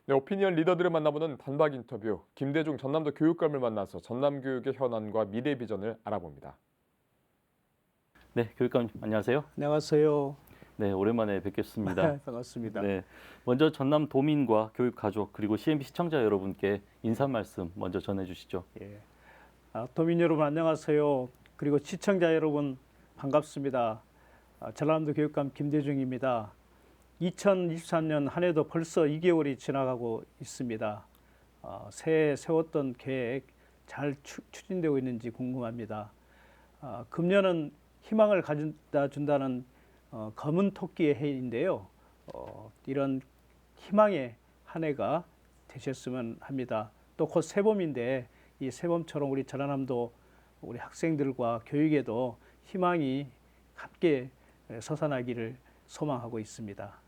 네, 오피니언 리더들을 만나보는 단박 인터뷰. 김대중 전남도 교육감을 만나서 전남 교육의 현안과 미래 비전을 알아봅니다. 네, 교육감 안녕하세요. 안녕하세요. 네, 오랜만에 뵙겠습니다. 반갑습니다. 네, 먼저 전남 도민과 교육 가족 그리고 CNB 시청자 여러분께 인사 말씀 먼저 전해주시죠. 예. 도민 여러분 안녕하세요. 그리고 시청자 여러분 반갑습니다. 전남도 교육감 김대중입니다. 2023년 한 해도 벌써 2개월이 지나가고 있습니다. 새해 세웠던 계획 잘 추진되고 있는지 궁금합니다. 금년은 희망을 가져다 준다는 검은 토끼의 해인데요. 이런 희망의 한 해가 되셨으면 합니다. 또 곧 새봄인데 이 새봄처럼 우리 전라남도 우리 학생들과 교육에도 희망이 함께 솟아나기를 소망하고 있습니다.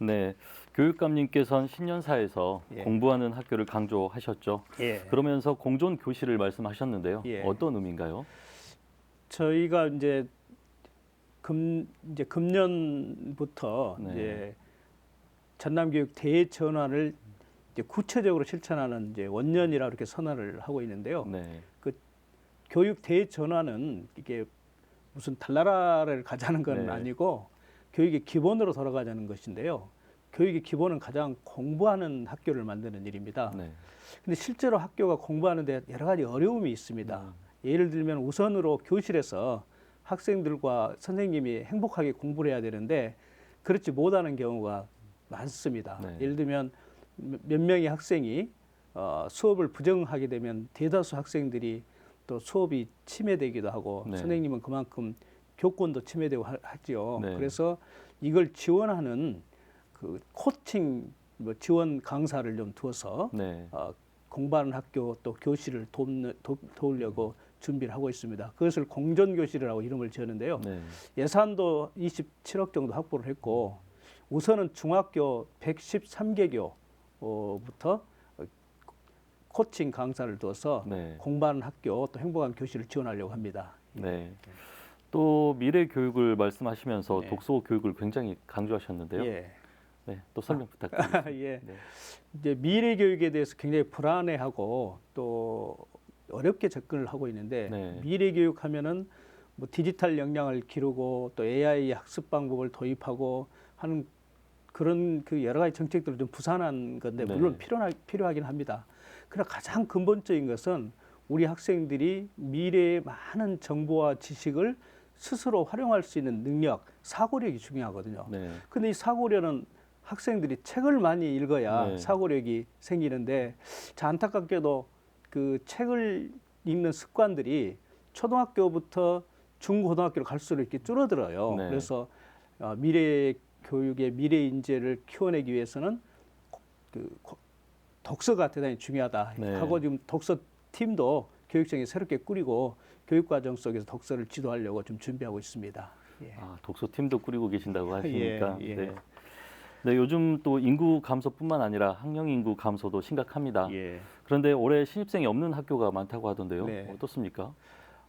네, 교육감님께서는 신년사에서 예. 공부하는 학교를 강조하셨죠. 예. 그러면서 공존 교실을 말씀하셨는데요. 예. 어떤 의미인가요? 저희가 이제 금년부터 네. 이제 전남교육 대전환을 이제 구체적으로 실천하는 이제 원년이라 이렇게 선언을 하고 있는데요. 네, 교육 대전환은 이게 무슨 달나라를 가자는 건 네. 아니고 교육의 기본으로 돌아가자는 것인데요. 교육의 기본은 가장 공부하는 학교를 만드는 일입니다. 네, 근데 실제로 학교가 공부하는데 여러 가지 어려움이 있습니다. 예를 들면 우선으로 교실에서 학생들과 선생님이 행복하게 공부를 해야 되는데 그렇지 못하는 경우가 많습니다. 네. 예를 들면 몇 명의 학생이 수업을 부정하게 되면 대다수 학생들이 또 수업이 침해되기도 하고 네. 선생님은 그만큼 교권도 침해되고 하지요. 네. 그래서 이걸 지원하는 그 코칭 지원 강사를 좀 두어서 네, 공부하는 학교 또 교실을 도우려고 준비를 하고 있습니다. 그것을 공존교실이라고 이름을 지었는데요. 네, 예산도 27억 정도 확보를 했고 우선은 중학교 113개교부터 코칭 강사를 둬서 네. 공부하는 학교 또 행복한 교실을 지원하려고 합니다. 네. 또 미래 교육을 말씀하시면서 네. 독서 교육을 굉장히 강조하셨는데요. 예. 네, 또 설명 부탁드립니다. 예. 네. 이제 미래 교육에 대해서 굉장히 불안해하고 또 어렵게 접근을 하고 있는데 네. 미래 교육하면은 뭐 디지털 역량을 기르고 또 AI 학습 방법을 도입하고 하는 그런 그 여러 가지 정책들을 좀 부산한 건데 네. 물론 필요하긴 합니다. 그러나 가장 근본적인 것은 우리 학생들이 미래의 많은 정보와 지식을 스스로 활용할 수 있는 능력, 사고력이 중요하거든요. 네. 근데 이 사고력은 학생들이 책을 많이 읽어야 네. 사고력이 생기는데 자, 안타깝게도 그 책을 읽는 습관들이 초등학교부터 중고등학교로 갈수록 이렇게 줄어들어요. 네. 그래서 미래 교육의 미래 인재를 키워내기 위해서는 독서가 대단히 중요하다 네. 하고 지금 독서 팀도 교육청에 새롭게 꾸리고 교육과정 속에서 독서를 지도하려고 좀 준비하고 있습니다. 예. 독서 팀도 꾸리고 계신다고 하시니까. 예. 네. 네, 요즘 또 인구 감소뿐만 아니라 학령 인구 감소도 심각합니다. 예. 그런데 올해 신입생이 없는 학교가 많다고 하던데요. 네. 어떻습니까?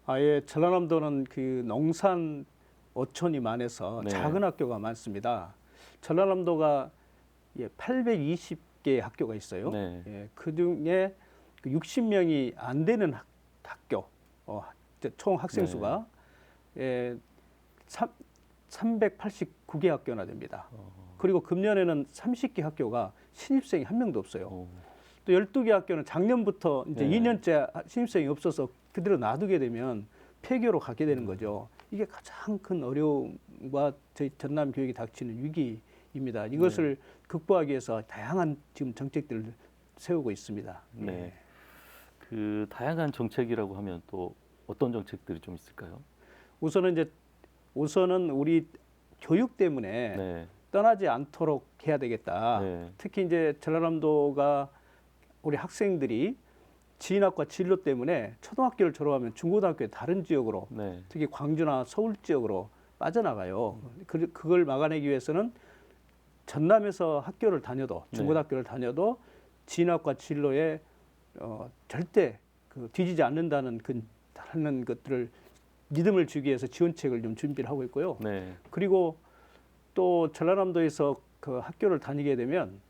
아예 전라남도는 그 농산 어촌이 많아서 네. 작은 학교가 많습니다. 전라남도가 820개 학교가 있어요. 네. 예, 그 중에 60명이 안 되는 학교, 총 학생 수가 389개 학교나 됩니다. 그리고 금년에는 30개 학교가 신입생이 한 명도 없어요. 또 12개 학교는 작년부터 이제 네. 2년째 신입생이 없어서 그대로 놔두게 되면 폐교로 가게 되는 거죠. 이게 가장 큰 어려움과 저희 전남 교육이 닥치는 위기입니다. 이것을 극복하기 위해서 다양한 지금 정책들을 세우고 있습니다. 네. 예. 그 다양한 정책이라고 하면 또 어떤 정책들이 좀 있을까요? 우선은 우리 교육 때문에 네. 떠나지 않도록 해야 되겠다. 네. 특히 이제 전라남도가 우리 학생들이 진학과 진로 때문에 초등학교를 졸업하면 중고등학교에 다른 지역으로 네. 특히 광주나 서울 지역으로 빠져나가요. 그걸 막아내기 위해서는 전남에서 학교를 다녀도 중고등학교를 다녀도 진학과 진로에 절대 뒤지지 않는다는 하는 것들을 믿음을 주기 위해서 지원책을 좀 준비를 하고 있고요. 네. 그리고 또 전라남도에서 그 학교를 다니게 되면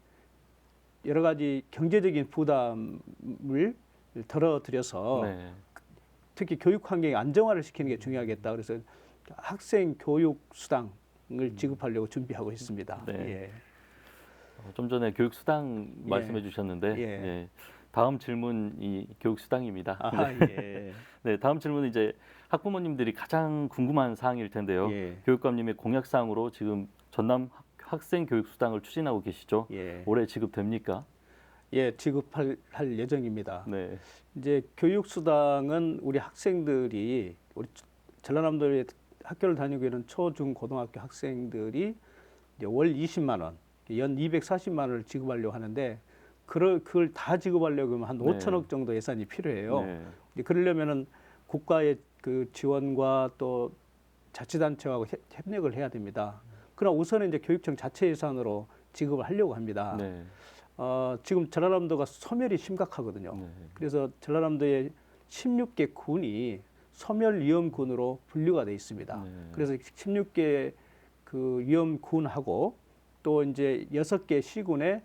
여러 가지 경제적인 부담을 덜어드려서 네. 특히 교육 환경의 안정화를 시키는 게 중요하겠다. 그래서 학생 교육 수당을 지급하려고 준비하고 있습니다. 네. 예. 좀 전에 교육 수당 예. 말씀해 주셨는데 예. 예. 다음 질문이 교육 수당입니다. 아, 네. 예. 네, 다음 질문은 이제 학부모님들이 가장 궁금한 사항일 텐데요. 예. 교육감님의 공약 사항으로 지금 전남 학생 교육 수당을 추진하고 계시죠. 예. 올해 지급됩니까? 예, 지급할 예정입니다. 네. 이제 교육 수당은 우리 학생들이 우리 전라남도에 학교를 다니고 있는 초, 중, 고등학교 학생들이 이제 월 20만 원, 연 240만 원을 지급하려고 하는데 그걸 다 지급하려고 하면 한 네. 5천억 정도 예산이 필요해요. 네. 이제 그러려면은 국가의 그 지원과 또 자치단체하고 협력을 해야 됩니다. 그러나 우선은 이제 교육청 자체 예산으로 지급을 하려고 합니다. 네. 지금 전라남도가 소멸이 심각하거든요. 네. 그래서 전라남도의 16개 군이 소멸 위험군으로 분류가 돼 있습니다. 네. 그래서 16개 그 위험군하고 또 이제 6개 시군의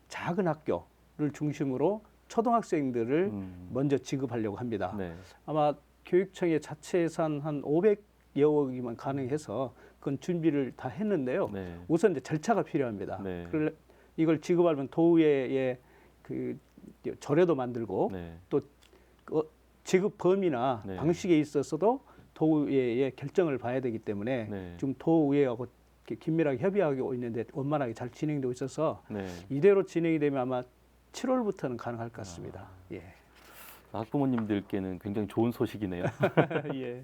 작은 학교를 중심으로 초등학생들을 먼저 지급하려고 합니다. 네. 아마 교육청의 자체 예산 한 500여 억이면 가능해서 그건 준비를 다 했는데요. 네. 우선 이제 절차가 필요합니다. 네. 이걸 지급하려면 도의회에 그 조례도 만들고 네. 또 지급 범위나 네. 방식에 있어서도 도의회의 결정을 봐야 되기 때문에 네. 지금 도의회하고 이렇게 긴밀하게 협의하고 있는데 원만하게 잘 진행되고 있어서 네. 이대로 진행이 되면 아마 7월부터는 가능할 것 같습니다. 예. 학부모님들께는 굉장히 좋은 소식이네요. 예.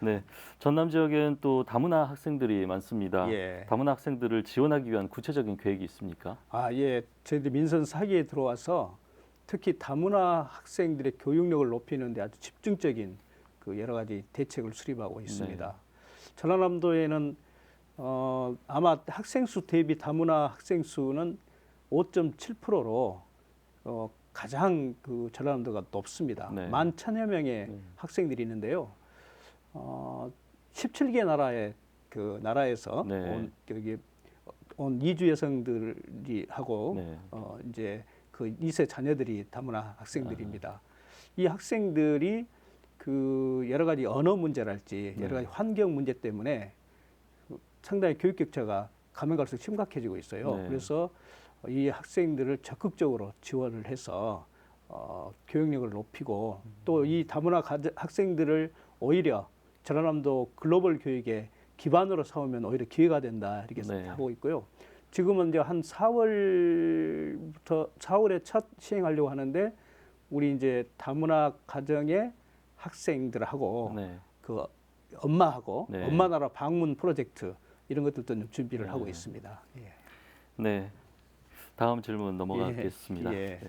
네, 전남 지역엔 또 다문화 학생들이 많습니다. 예. 다문화 학생들을 지원하기 위한 구체적인 계획이 있습니까? 아, 예. 저희들이 민선 4기에 들어와서 특히 다문화 학생들의 교육력을 높이는 데 아주 집중적인 그 여러 가지 대책을 수립하고 있습니다. 전라남도에는 아마 학생 수 대비 다문화 학생 수는 5.7%로 가장 그 전라남도가 높습니다. 네. 11,000여 명의 학생들이 있는데요. 17개 나라에서 네. 온 이주 여성들이 하고 네. 이제 그 2세 자녀들이 다문화 학생들입니다. 이 학생들이 그 여러 가지 언어 문제랄지 여러 가지 환경 문제 때문에 상당히 교육 격차가 가면 갈수록 심각해지고 있어요. 네. 그래서 이 학생들을 적극적으로 지원을 해서 교육력을 높이고 또 이 다문화 학생들을 오히려 전라남도 글로벌 교육의 기반으로 삼으면 오히려 기회가 된다 이렇게 네. 하고 있고요. 지금은 이제 한 4월에 첫 시행하려고 하는데 우리 이제 다문화 가정의 학생들하고 네. 그 엄마하고 네. 엄마 나라 방문 프로젝트 이런 것들도 좀 준비를 네. 하고 있습니다. 예. 네. 다음 질문 넘어가겠습니다. 예.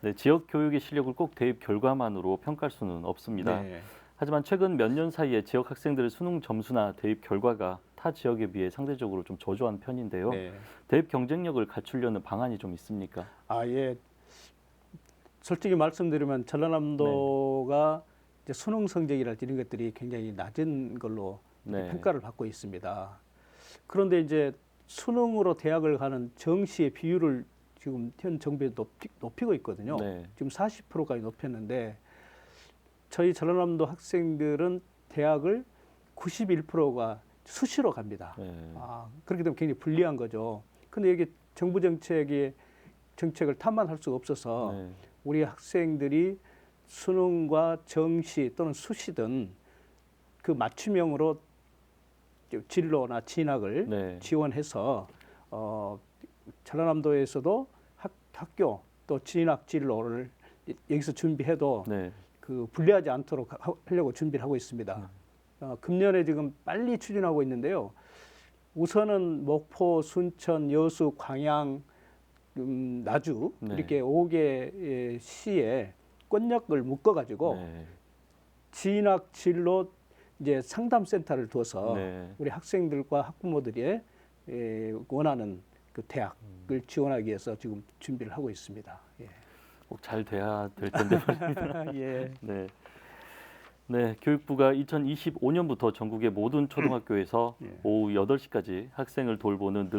네, 지역 교육의 실력을 꼭 대입 결과만으로 평가할 수는 없습니다. 네. 하지만 최근 몇 년 사이에 지역 학생들의 수능 점수나 대입 결과가 타 지역에 비해 상대적으로 좀 저조한 편인데요. 네. 대입 경쟁력을 갖추려는 방안이 좀 있습니까? 아, 예. 솔직히 말씀드리면 전라남도가 이제 수능 성적이랄지 이런 것들이 굉장히 낮은 걸로 네. 평가를 받고 있습니다. 그런데 이제 수능으로 대학을 가는 정시의 비율을 지금 현 정부에 높이고 있거든요. 네. 지금 40%까지 높였는데 저희 전라남도 학생들은 대학을 91%가 수시로 갑니다. 네. 그렇게 되면 굉장히 불리한 거죠. 근데 이게 정부 정책을 탓만 할 수가 없어서 네. 우리 학생들이 수능과 정시 또는 수시든 그 맞춤형으로 진로나 진학을 네. 지원해서 전라남도에서도 학교 또 진학 진로를 여기서 준비해도 네. 그 불리하지 않도록 하려고 준비를 하고 있습니다. 금년에 지금 빨리 추진하고 있는데요. 우선은 목포, 순천, 여수, 광양, 나주 네. 이렇게 5개 시에 권역을 묶어가지고 네. 진학 진로 이제 상담센터를 둬서 네. 우리 학생들과 학부모들이 원하는 그 대학을 지원하기 위해서 지금 준비를 하고 있습니다. 예. 꼭 잘 돼야 될 텐데 말입니다. 예. 네. 네, 교육부가 2025년부터 전국의 모든 초등학교에서 예. 오후 8시까지 학생을 돌보는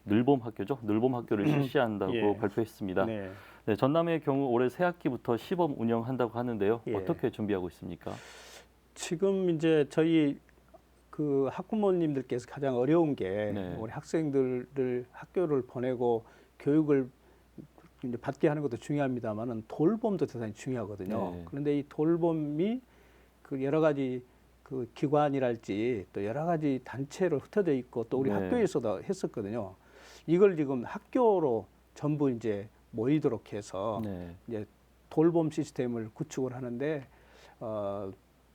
늘봄 학교죠. 늘봄 학교를 실시한다고 예. 발표했습니다. 네. 네, 전남의 경우 올해 새 학기부터 시범 운영한다고 하는데요. 예. 어떻게 준비하고 있습니까? 지금 이제 저희 그 학부모님들께서 가장 어려운 게 네. 우리 학생들을 학교를 보내고 교육을 이제 받게 하는 것도 중요합니다만은 돌봄도 대단히 중요하거든요. 네. 그런데 이 돌봄이 그 여러 가지 그 기관이랄지 또 여러 가지 단체로 흩어져 있고 또 우리 네. 학교에서도 했었거든요. 이걸 지금 학교로 전부 이제 모이도록 해서 네. 이제 돌봄 시스템을 구축을 하는데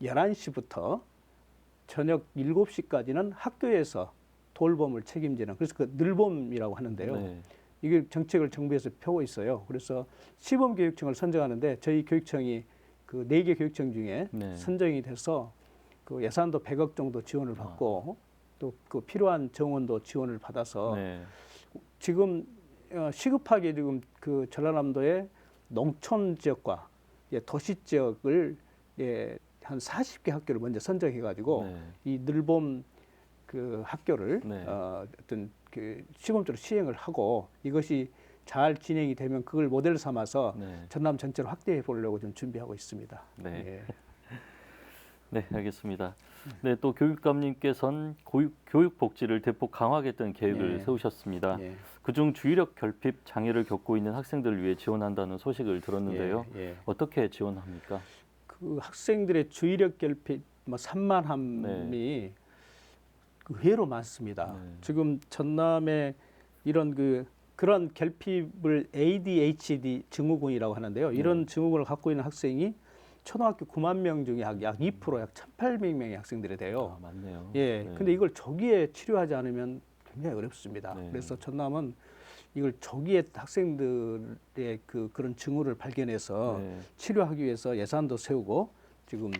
11시부터 저녁 7시까지는 학교에서 돌봄을 책임지는 그래서 그 늘봄이라고 하는데요. 네. 이게 정책을 정부에서 펴고 있어요. 그래서 시범 교육청을 선정하는데 저희 교육청이 그 4개 교육청 중에 네. 선정이 돼서 그 예산도 100억 정도 지원을 받고 또 그 필요한 정원도 지원을 받아서 네. 지금 시급하게 지금 그 전라남도의 농촌 지역과 도시 지역을 한 40개 학교를 먼저 선정해 가지고 네. 이 늘봄 그 학교를 네. 어떤 그 시범적으로 시행을 하고 이것이 잘 진행이 되면 그걸 모델 삼아서 네. 전남 전체로 확대해 보려고 좀 준비하고 있습니다. 네. 예. 네, 알겠습니다. 네, 또 교육감님께서는 교육 복지를 대폭 강화하겠다는 계획을 네. 세우셨습니다. 예. 그중 주의력 결핍 장애를 겪고 있는 학생들을 위해 지원한다는 소식을 들었는데요. 예, 예. 어떻게 지원합니까? 그 학생들의 주의력 결핍 뭐 산만함이 의외로 많습니다. 네. 지금 전남에 이런 그런 결핍을 ADHD 증후군이라고 하는데요. 이런 증후군을 갖고 있는 학생이 초등학교 9만 명 중에 약 2%, 약 1,800명의 학생들이 돼요. 아, 맞네요. 예. 네. 근데 이걸 조기에 치료하지 않으면 굉장히 어렵습니다. 네. 그래서 전남은 이걸 조기에 학생들의 그런 징후를 발견해서 네. 치료하기 위해서 예산도 세우고 지금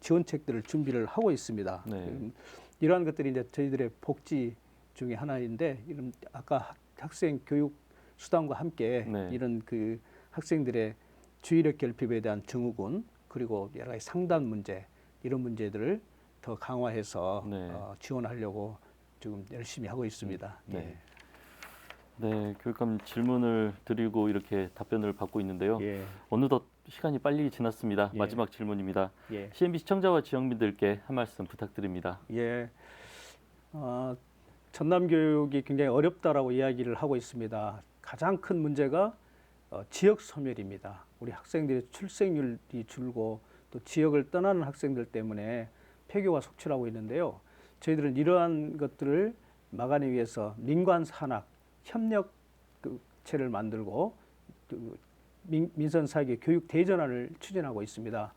지원책들을 준비를 하고 있습니다. 네. 이러한 것들이 이제 저희들의 복지 중에 하나인데 이런 아까 학생 교육 수단과 함께 네. 이런 그 학생들의 주의력 결핍에 대한 증후군 그리고 여러 가지 상담 문제 이런 문제들을 더 강화해서 네. 지원하려고 지금 열심히 하고 있습니다. 네. 네, 교육감 질문을 드리고 이렇게 답변을 받고 있는데요. 예. 어느덧 시간이 빨리 지났습니다. 예. 마지막 질문입니다. 예. CNB 시청자와 지역민들께 한 말씀 부탁드립니다. 예. 전남 교육이 굉장히 어렵다라고 이야기를 하고 있습니다. 가장 큰 문제가 지역 소멸입니다. 우리 학생들의 출생률이 줄고 또 지역을 떠나는 학생들 때문에 폐교가 속출하고 있는데요. 저희들은 이러한 것들을 막아내기 위해서 민관 산학 협력체를 만들고 민선 사회계 교육 대전환을 추진하고 있습니다.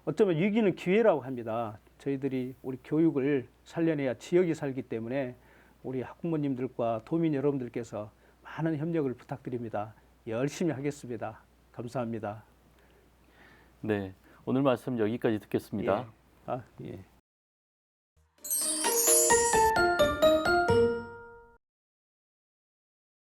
어쩌면 위기는 기회라고 합니다. 저희들이 우리 교육을 살려내야 지역이 살기 때문에 우리 학부모님들과 도민 여러분들께서 많은 협력을 부탁드립니다. 열심히 하겠습니다. 감사합니다. 네, 오늘 말씀 여기까지 듣겠습니다. 예. 예.